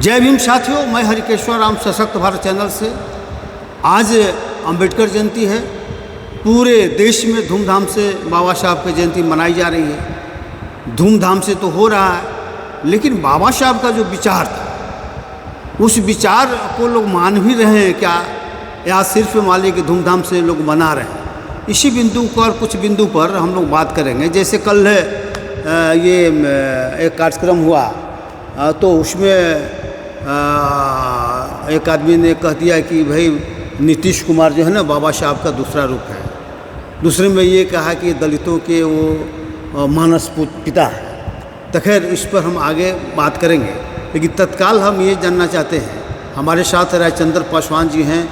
जय भीम साथियों, मैं हरिकेश्वर राम सशक्त भारत चैनल से। आज अंबेडकर जयंती है। पूरे देश में धूमधाम से बाबा साहब की जयंती मनाई जा रही है। धूमधाम से तो हो रहा है, लेकिन बाबा साहब का जो विचार था, उस विचार को लोग मान भी रहे हैं क्या, या सिर्फ मान लीजिए कि धूमधाम से लोग मना रहे हैं। इसी बिंदु पर, कुछ बिंदु पर हम लोग बात करेंगे। जैसे कल ये एक कार्यक्रम हुआ, तो उसमें एक आदमी ने कह दिया कि भाई नीतीश कुमार जो है ना, बाबा साहब का दूसरा रूप है। दूसरे में ये कहा कि दलितों के वो मानस पिता है। तो खैर इस पर हम आगे बात करेंगे, लेकिन तत्काल हम ये जानना चाहते हैं। हमारे साथ रायचंद्र पासवान जी हैं,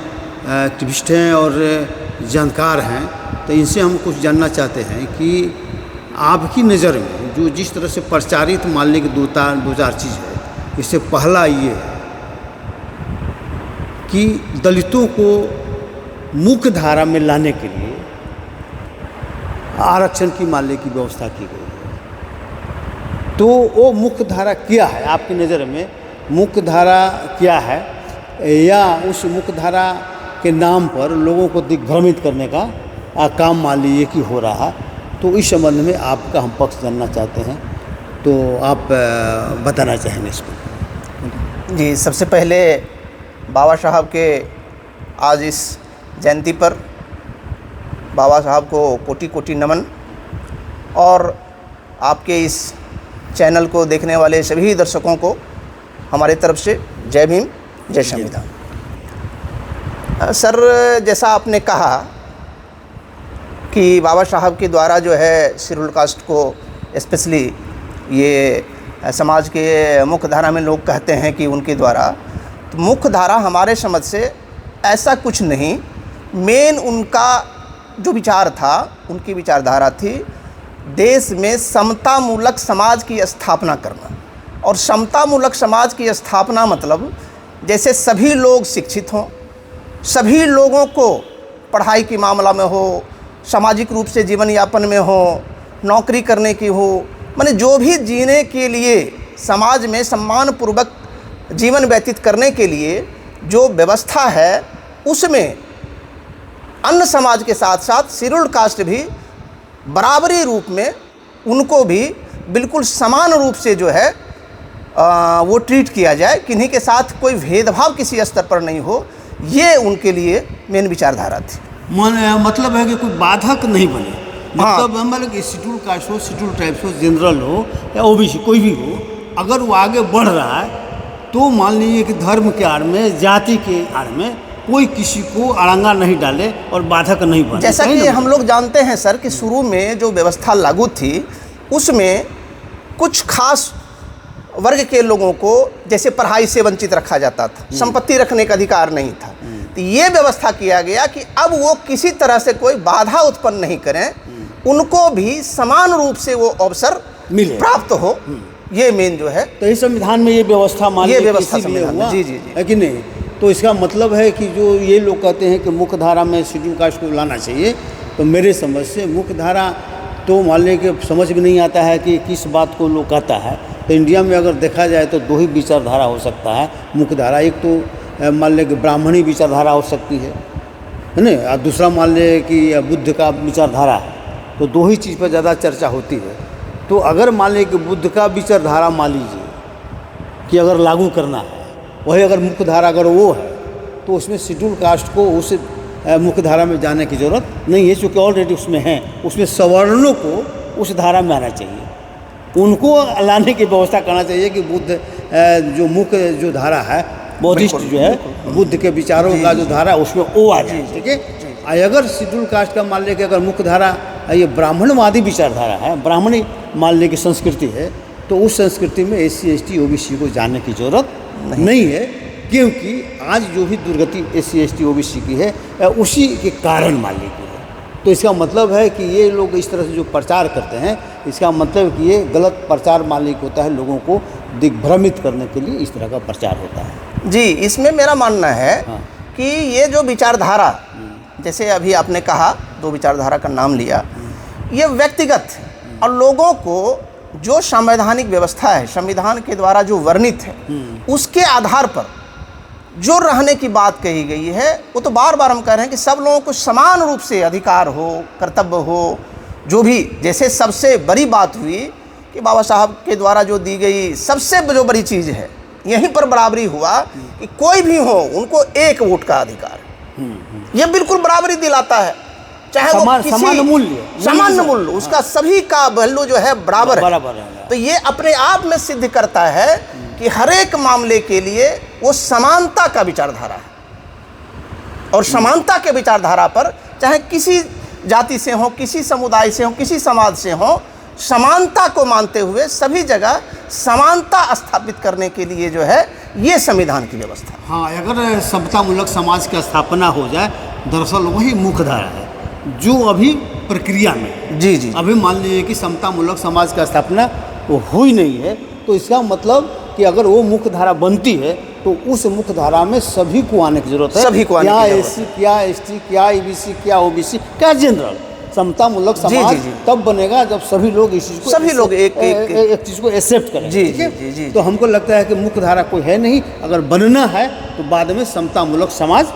एक्टिविस्ट हैं और जानकार हैं। तो इनसे हम कुछ जानना चाहते हैं कि आपकी नज़र में जो जिस तरह से प्रचारित मान लीजिए कि दो चार चीज़ है। इससे पहला ये है कि दलितों को मुख्य धारा में लाने के लिए आरक्षण की मान लीजिए की व्यवस्था की गई है। तो वो मुख्य धारा क्या है आपकी नज़र में? मुख्य धारा क्या है, या उस मुख्य धारा के नाम पर लोगों को दिग्भ्रमित करने का काम मान लीजिए कि हो रहा है? तो इस संबंध में आपका हम पक्ष जानना चाहते हैं, तो आप बताना चाहेंगे इसको। जी, सबसे पहले बाबा साहब के आज इस जयंती पर बाबा साहब को कोटि कोटि नमन, और आपके इस चैनल को देखने वाले सभी दर्शकों को हमारे तरफ से जय भीम, जय संविधान। सर, जैसा आपने कहा कि बाबा साहब के द्वारा जो है शेड्यूल कास्ट को, स्पेशली ये समाज के मुख्य धारा में लोग कहते हैं कि उनके द्वारा, तो मुख्य धारा हमारे समझ से ऐसा कुछ नहीं। मेन उनका जो विचार था, उनकी विचारधारा थी देश में समतामूलक समाज की स्थापना करना। और समतामूलक समाज की स्थापना मतलब जैसे सभी लोग शिक्षित हों, सभी लोगों को पढ़ाई के मामला में हो, सामाजिक रूप से जीवन यापन में हो, नौकरी करने की हो, माने जो भी जीने के लिए, समाज में सम्मानपूर्वक जीवन व्यतीत करने के लिए जो व्यवस्था है, उसमें अन्य समाज के साथ साथ शेड्यूल्ड कास्ट भी बराबरी रूप में उनको भी बिल्कुल समान रूप से जो है वो ट्रीट किया जाए, किन्हीं के साथ कोई भेदभाव किसी स्तर पर नहीं हो। ये उनके लिए मेन विचारधारा थी। मतलब है कि कोई बाधक नहीं बने। मतलब मतलब कि शेड्यूल कास्ट हो, शेड्यूल ट्राइब्स हो, जनरल हो या ओबीसी कोई भी हो, अगर वो आगे बढ़ रहा है तो मान लीजिए कि धर्म के आड़ में, जाति के आड़ में कोई किसी को अड़ंगा नहीं डाले और बाधक नहीं बने। जैसा कि हम लोग जानते हैं सर कि शुरू में जो व्यवस्था लागू थी, उसमें कुछ खास वर्ग के लोगों को जैसे पढ़ाई से वंचित रखा जाता था, संपत्ति रखने का अधिकार नहीं था। तो ये व्यवस्था किया गया कि अब वो किसी तरह से कोई बाधा उत्पन्न नहीं करें, उनको भी समान रूप से वो अवसर मिले, प्राप्त हो। ये मेन जो है, तो इस संविधान में ये व्यवस्था मान, ये व्यवस्था संविधान में, जी जी जी, है कि नहीं? तो इसका मतलब है कि जो ये लोग कहते हैं कि मुख्य धारा में शेड्यूल कास्ट को लाना चाहिए, तो मेरे समझ से मुख्य धारा तो मान लें कि समझ में नहीं आता है कि किस बात को लोग कहता है। तो इंडिया में अगर देखा जाए तो दो ही विचारधारा हो सकता है मुख्य धारा। एक तो मान लें कि ब्राह्मणी विचारधारा हो सकती है ना, और दूसरा मान लें कि बुद्ध का विचारधारा है। तो दो ही चीज़ पर ज़्यादा चर्चा होती है। तो अगर मान लें कि बुद्ध का विचारधारा मान लीजिए कि अगर लागू करना है, वही अगर मुख्य धारा अगर वो है, तो उसमें शेड्यूल कास्ट को उस मुख्य धारा में जाने की ज़रूरत नहीं है, क्योंकि ऑलरेडी उसमें हैं। उसमें सवर्णों को उस धारा में आना चाहिए, उनको लाने की व्यवस्था करना चाहिए कि बुद्ध जो मुख्य जो धारा है, बौद्धिस्ट जो है, बुद्ध के विचारों का जो धारा उसमें वो आ जाए। ठीक है। अगर शेड्यूल कास्ट का मान लें कि अगर मुख्य धारा ये ब्राह्मणवादी विचारधारा है, ब्राह्मणी मान लें कि संस्कृति है, तो उस संस्कृति में SC ST OBC को जानने की ज़रूरत नहीं है, क्योंकि आज जो भी दुर्गति SC ST OBC की है उसी के कारण मान लीजिए है। तो इसका मतलब है कि ये लोग इस तरह से जो प्रचार करते हैं, इसका मतलब कि ये गलत प्रचार मान लीजिए होता है, लोगों को दिग्भ्रमित करने के लिए इस तरह का प्रचार होता है। जी, इसमें मेरा मानना है कि ये जो विचारधारा, जैसे अभी आपने कहा दो विचारधारा का नाम लिया, ये व्यक्तिगत और लोगों को जो संवैधानिक व्यवस्था है, संविधान के द्वारा जो वर्णित है, उसके आधार पर जो रहने की बात कही गई है, वो तो बार बार हम कह रहे हैं कि सब लोगों को समान रूप से अधिकार हो, कर्तव्य हो, जो भी, जैसे सबसे बड़ी बात हुई कि बाबा साहब के द्वारा जो दी गई सबसे जो बड़ी चीज़ है, यहीं पर बराबरी हुआ कि कोई भी हो उनको एक वोट का अधिकार, यह बिल्कुल बराबरी दिलाता है, चाहे वो किसी सामान्य मूल्य, उसका सभी का वैल्यू जो है बराबर है। तो ये अपने आप में सिद्ध करता है कि हर एक मामले के लिए वो समानता का विचारधारा है, और समानता के विचारधारा पर चाहे किसी जाति से हो, किसी समुदाय से हो, किसी समाज से हो, समानता को मानते हुए सभी जगह समानता स्थापित करने के लिए जो है ये संविधान की व्यवस्था। हाँ, अगर समतामूलक समाज की स्थापना हो जाए, दरअसल वही मुख्य धारा है जो अभी प्रक्रिया में। जी जी। अभी मान लीजिए कि समतामूलक समाज की स्थापना वो हुई नहीं है, तो इसका मतलब कि अगर वो मुख्य धारा बनती है तो उस मुख्य धारा में सभी को आने की जरूरत है। सभी को आने की जरूरत है। क्या एससी, क्या एसटी, क्या ईबीसी, क्या ओबीसी, क्या जनरल। समतामूलक समाज तब बनेगा जब सभी लोग इस चीज़ को, सभी लोग एक चीज़ को एक्सेप्ट करें। जी जी जी। तो हमको लगता है कि मुख्य धारा कोई है नहीं, अगर बनना है तो बाद में समतामूलक समाज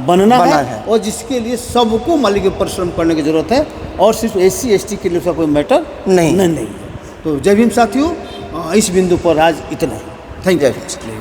बनना है, और जिसके लिए सबको मालिक परिश्रम करने की जरूरत है, और सिर्फ एससी एसटी के लिए उसका कोई मैटर नहीं है। तो जय भीम साथियों, इस बिंदु पर आज इतना ही। Thank you.